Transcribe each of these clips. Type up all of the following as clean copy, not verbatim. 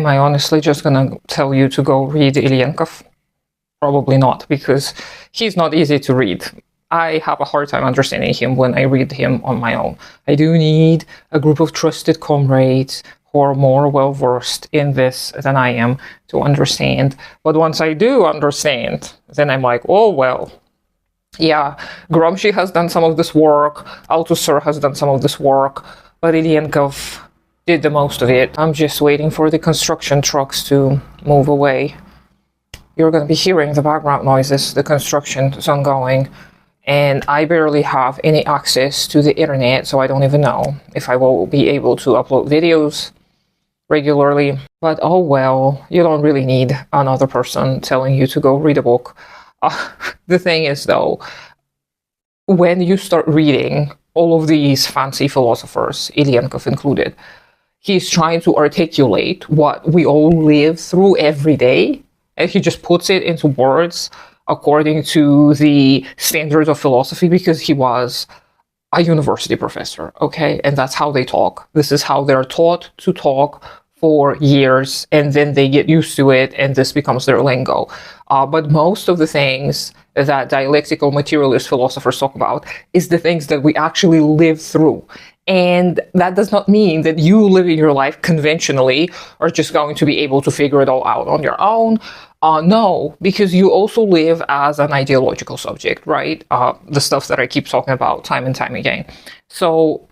Am I honestly just gonna tell you to go read Ilyenkov? Probably not, because he's not easy to read. I have a hard time understanding him when I read him on my own. I do need a group of trusted comrades who are more well-versed in this than I am to understand. But once I do understand, then I'm like, oh, well, yeah, Gramsci has done some of this work, Althusser has done some of this work, but Ilyenkov did the most of it. I'm just waiting for the construction trucks to move away. You're going to be hearing the background noises. The construction is ongoing, and I barely have any access to the internet, so I don't even know if I will be able to upload videos regularly. But oh well, you don't really need another person telling you to go read a book. The thing is, though, when you start reading all of these fancy philosophers, Ilyenkov included, he's trying to articulate what we all live through every day, and he just puts it into words according to the standards of philosophy, because he was a university professor, okay? And that's how they talk. This is how they're taught to talk for years, and then they get used to it, and this becomes their lingo. But most of the things that dialectical materialist philosophers talk about is the things that we actually live through. And that does not mean that you living your life conventionally are just going to be able to figure it all out on your own. No, because you also live as an ideological subject, right? The stuff that I keep talking about time and time again. So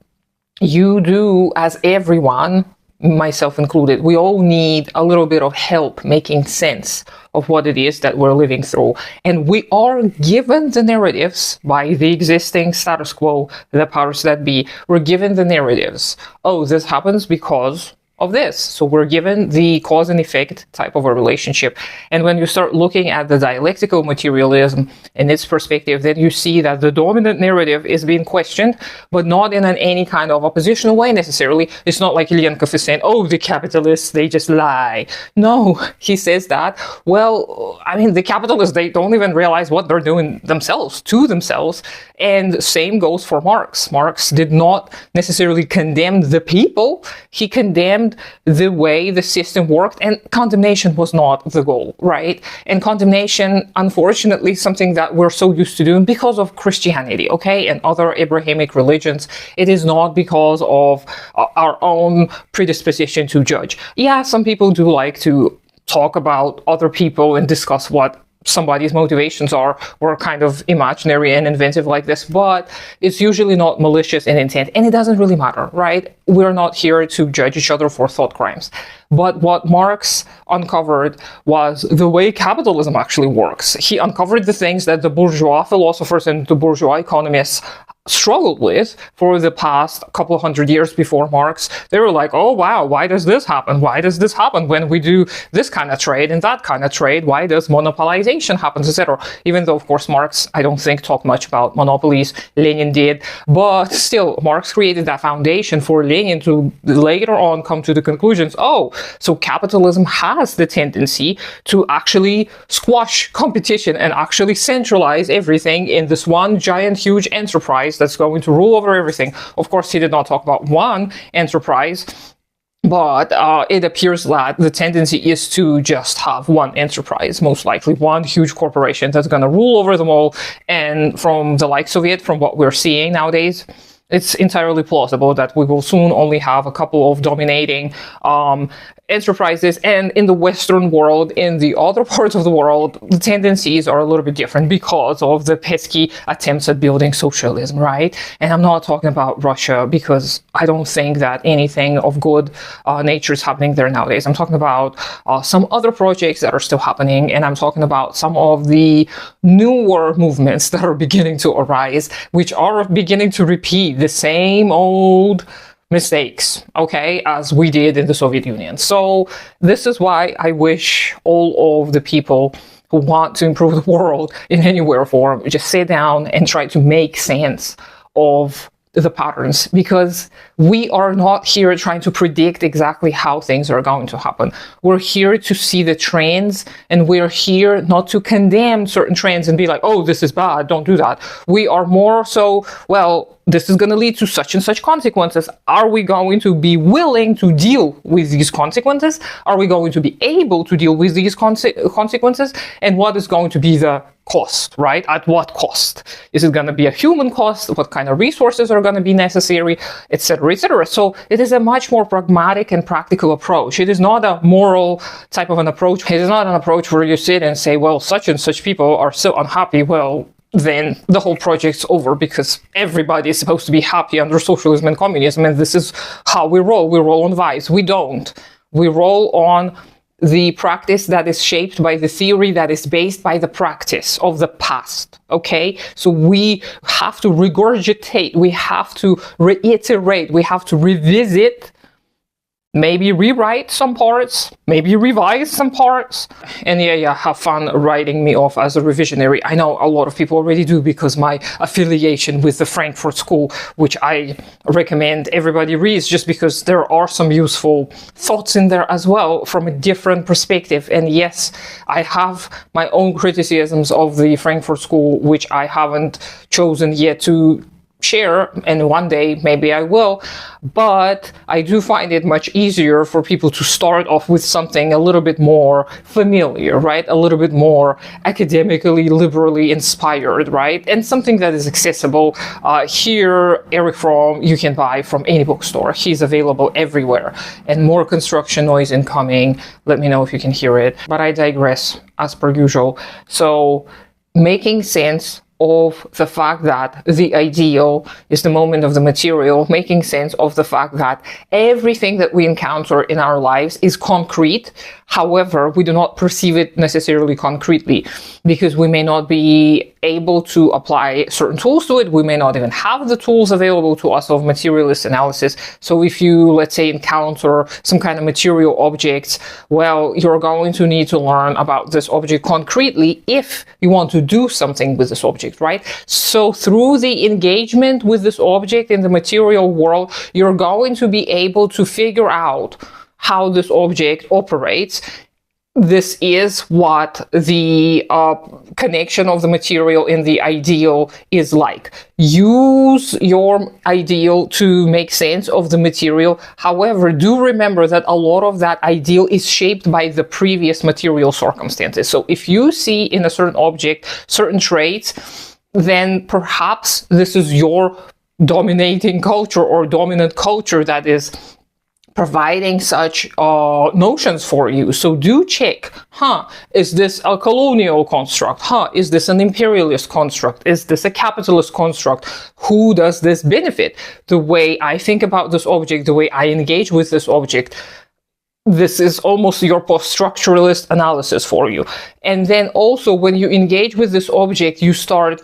you do, as everyone, myself included, we all need a little bit of help making sense of what it is that we're living through. And we are given the narratives by the existing status quo, the powers that be. We're given the narratives. Oh, this happens because of this. So we're given the cause and effect type of a relationship. And when you start looking at the dialectical materialism in its perspective, then you see that the dominant narrative is being questioned, but not in any kind of oppositional way necessarily. It's not like Ilyenkov is saying, oh, the capitalists, they just lie. No, he says that, well, I mean, the capitalists, they don't even realize what they're doing themselves, to themselves. And same goes for Marx. Marx did not necessarily condemn the people. He condemned the way the system worked, and condemnation was not the goal, right? And condemnation, unfortunately, something that we're so used to doing because of Christianity, okay, and other Abrahamic religions. It is not because of our own predisposition to judge. Yeah, some people do like to talk about other people and discuss what somebody's motivations are, or kind of imaginary and inventive like this, but it's usually not malicious in intent, and it doesn't really matter, right? We're not here to judge each other for thought crimes. But what Marx uncovered was the way capitalism actually works. He uncovered the things that the bourgeois philosophers and the bourgeois economists struggled with for the past couple of hundred years before Marx. They were like, oh wow, why does this happen? Why does this happen when we do this kind of trade and that kind of trade? Why does monopolization happen, etc.? Even though, of course, Marx, I don't think, talked much about monopolies. Lenin did. But still, Marx created that foundation for Lenin to later on come to the conclusions, oh, so capitalism has the tendency to actually squash competition and actually centralize everything in this one giant, huge enterprise that's going to rule over everything. Of course, he did not talk about one enterprise, but it appears that the tendency is to just have one enterprise, most likely one huge corporation that's going to rule over them all. And from the likes of it, from what we're seeing nowadays, it's entirely plausible that we will soon only have a couple of dominating enterprises. And in the Western world, in the other parts of the world, the tendencies are a little bit different because of the pesky attempts at building socialism, right? And I'm not talking about Russia, because I don't think that anything of good nature is happening there nowadays. I'm talking about some other projects that are still happening, and I'm talking about some of the newer movements that are beginning to arise, which are beginning to repeat the same old mistakes, okay, as we did in the Soviet Union. So this is why I wish all of the people who want to improve the world in any way or form just sit down and try to make sense of the patterns, because we are not here trying to predict exactly how things are going to happen. We're here to see the trends, and we're here not to condemn certain trends and be like, oh, this is bad, don't do that. We are more so, well, this is going to lead to such and such consequences. Are we going to be willing to deal with these consequences? Are we going to be able to deal with these consequences? And what is going to be the cost, right? At what cost? Is it going to be a human cost? What kind of resources are going to be necessary, etc., etc.? So it is a much more pragmatic and practical approach. It is not a moral type of an approach. It is not an approach where you sit and say, well, such and such people are so unhappy. Well, then the whole project's over because everybody is supposed to be happy under socialism and communism, and this is how we roll. We roll on vibes. We don't. We roll on the practice that is shaped by the theory that is based by the practice of the past, okay? So we have to regurgitate, we have to reiterate, we have to revisit, maybe rewrite some parts, maybe revise some parts. And yeah, have fun writing me off as a revisionary. I know a lot of people already do because my affiliation with the Frankfurt School, which I recommend everybody reads just because there are some useful thoughts in there as well from a different perspective. And yes, I have my own criticisms of the Frankfurt School, which I haven't chosen yet to share, and one day maybe I will, but I do find it much easier for people to start off with something a little bit more familiar, right? A little bit more academically, liberally inspired, right? And something that is accessible. Here, Erich Fromm, you can buy from any bookstore. He's available everywhere. And more construction noise incoming. Let me know if you can hear it. But I digress, as per usual. So, making sense of the fact that the ideal is the moment of the material, making sense of the fact that everything that we encounter in our lives is concrete. However, we do not perceive it necessarily concretely because we may not be able to apply certain tools to it. We may not even have the tools available to us of materialist analysis. So if you, let's say, encounter some kind of material objects, well, you're going to need to learn about this object concretely if you want to do something with this object, right? So through the engagement with this object in the material world, you're going to be able to figure out how this object operates. This is what the connection of the material in the ideal is like. Use your ideal to make sense of the material. However, do remember that a lot of that ideal is shaped by the previous material circumstances. So if you see in a certain object certain traits, then perhaps this is your dominating culture or dominant culture that is providing such notions for you. So do check, is this a colonial construct? Is this an imperialist construct? Is this a capitalist construct? Who does this benefit? The way I think about this object, the way I engage with this object, this is almost your post-structuralist analysis for you. And then also when you engage with this object, you start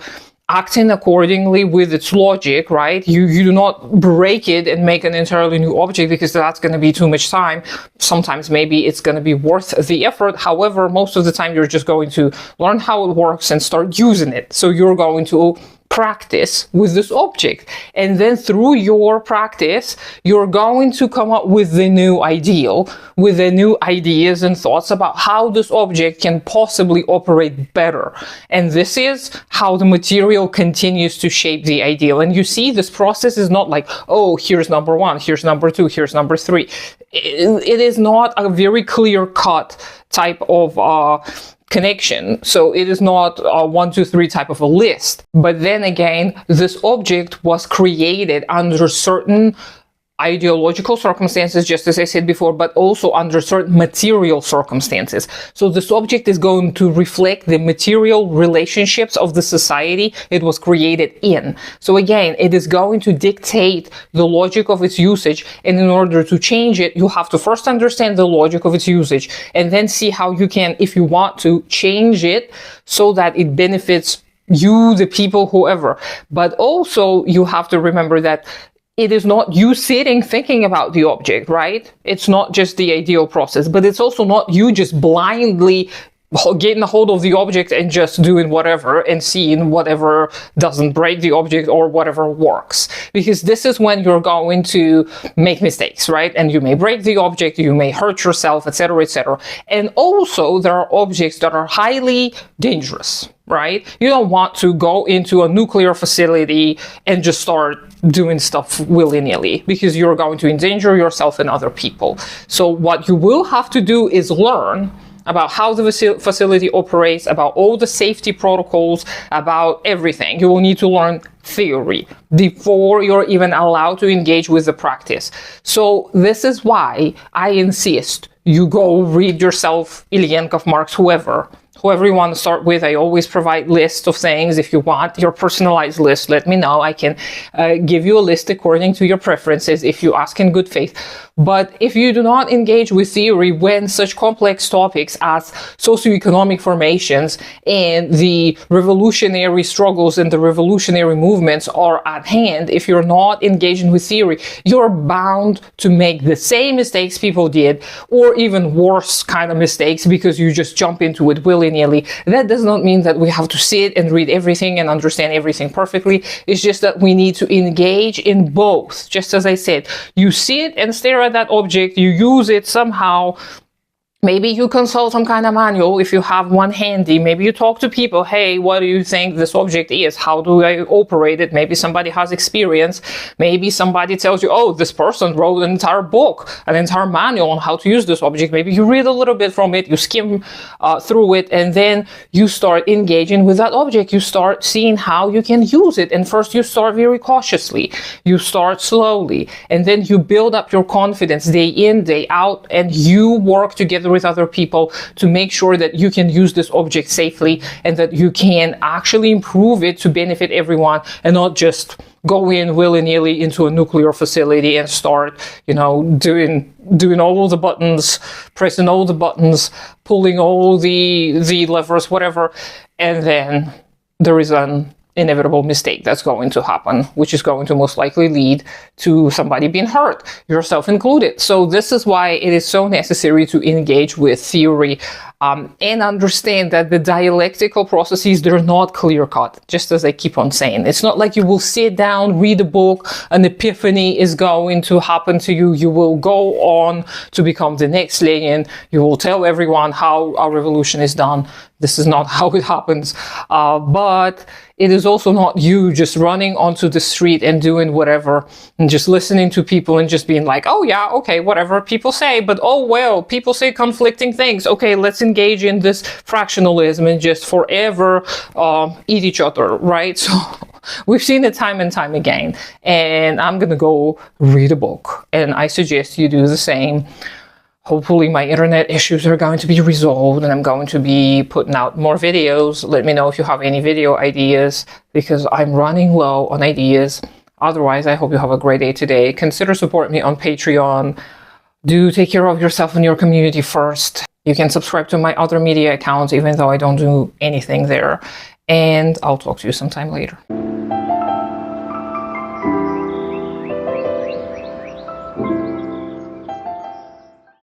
acting accordingly with its logic, right? You do not break it and make an entirely new object because that's going to be too much time. Sometimes maybe it's going to be worth the effort. However, most of the time you're just going to learn how it works and start using it. So you're going to practice with this object. And then through your practice, you're going to come up with the new ideal, with the new ideas and thoughts about how this object can possibly operate better. And this is how the material continues to shape the ideal. And you see, this process is not like, oh, here's number one, here's number two, here's number three. It is not a very clear-cut type of connection. So it is not a 1, 2, 3 type of a list. But then again, this object was created under certain ideological circumstances, just as I said before, but also under certain material circumstances. So this object is going to reflect the material relationships of the society it was created in. So again, it is going to dictate the logic of its usage. And in order to change it, you have to first understand the logic of its usage and then see how you can, if you want to, change it so that it benefits you, the people, whoever. But also you have to remember that it is not you sitting thinking about the object, right? It's not just the ideal process, but it's also not you just blindly getting a hold of the object and just doing whatever and seeing whatever doesn't break the object or whatever works. Because this is when you're going to make mistakes, right? And you may break the object, you may hurt yourself, etc., etc. And also there are objects that are highly dangerous. right? You don't want to go into a nuclear facility and just start doing stuff willy-nilly, because you're going to endanger yourself and other people. So what you will have to do is learn about how the facility operates, about all the safety protocols, about everything. You will need to learn theory before you're even allowed to engage with the practice. So this is why I insist you go read yourself Ilyenkov, Marx, whoever you want to start with. I always provide lists of things. If you want your personalized list, let me know. I can give you a list according to your preferences if you ask in good faith. But if you do not engage with theory when such complex topics as socioeconomic formations and the revolutionary struggles and the revolutionary movements are at hand, if you're not engaging with theory, you're bound to make the same mistakes people did, or even worse kind of mistakes, because you just jump into it willy-nilly. That does not mean that we have to sit and read everything and understand everything perfectly. It's just that we need to engage in both. Just as I said, you sit and stare at that object, you use it somehow. Maybe you consult some kind of manual if you have one handy. Maybe you talk to people. Hey, what do you think this object is? How do I operate it? Maybe somebody has experience. Maybe somebody tells you, oh, this person wrote an entire book, an entire manual on how to use this object. Maybe you read a little bit from it, you skim through it, and then you start engaging with that object. You start seeing how you can use it. And first you start very cautiously. You start slowly. And then you build up your confidence day in, day out, and you work together with other people to make sure that you can use this object safely and that you can actually improve it to benefit everyone, and not just go in willy-nilly into a nuclear facility and start, doing all the buttons, pressing all the buttons, pulling all the levers, whatever, and then there is an inevitable mistake that's going to happen, which is going to most likely lead to somebody being hurt, yourself included. So this is why it is so necessary to engage with theory and understand that the dialectical processes, they're not clear-cut, just as I keep on saying. It's not like you will sit down, read a book, an epiphany is going to happen to you. You will go on to become the next Lenin. You will tell everyone how our revolution is done. This is not how it happens. But it is also not you just running onto the street and doing whatever and just listening to people and just being like, oh yeah, okay, whatever people say, but oh well, people say conflicting things. Okay, let's engage in this fractionalism and just forever eat each other, right? So we've seen it time and time again. And I'm gonna go read a book, and I suggest you do the same. Hopefully my internet issues are going to be resolved and I'm going to be putting out more videos. Let me know if you have any video ideas, because I'm running low on ideas. Otherwise, I hope you have a great day today. Consider supporting me on Patreon. Do take care of yourself and your community first. You can subscribe to my other media accounts, even though I don't do anything there. And I'll talk to you sometime later.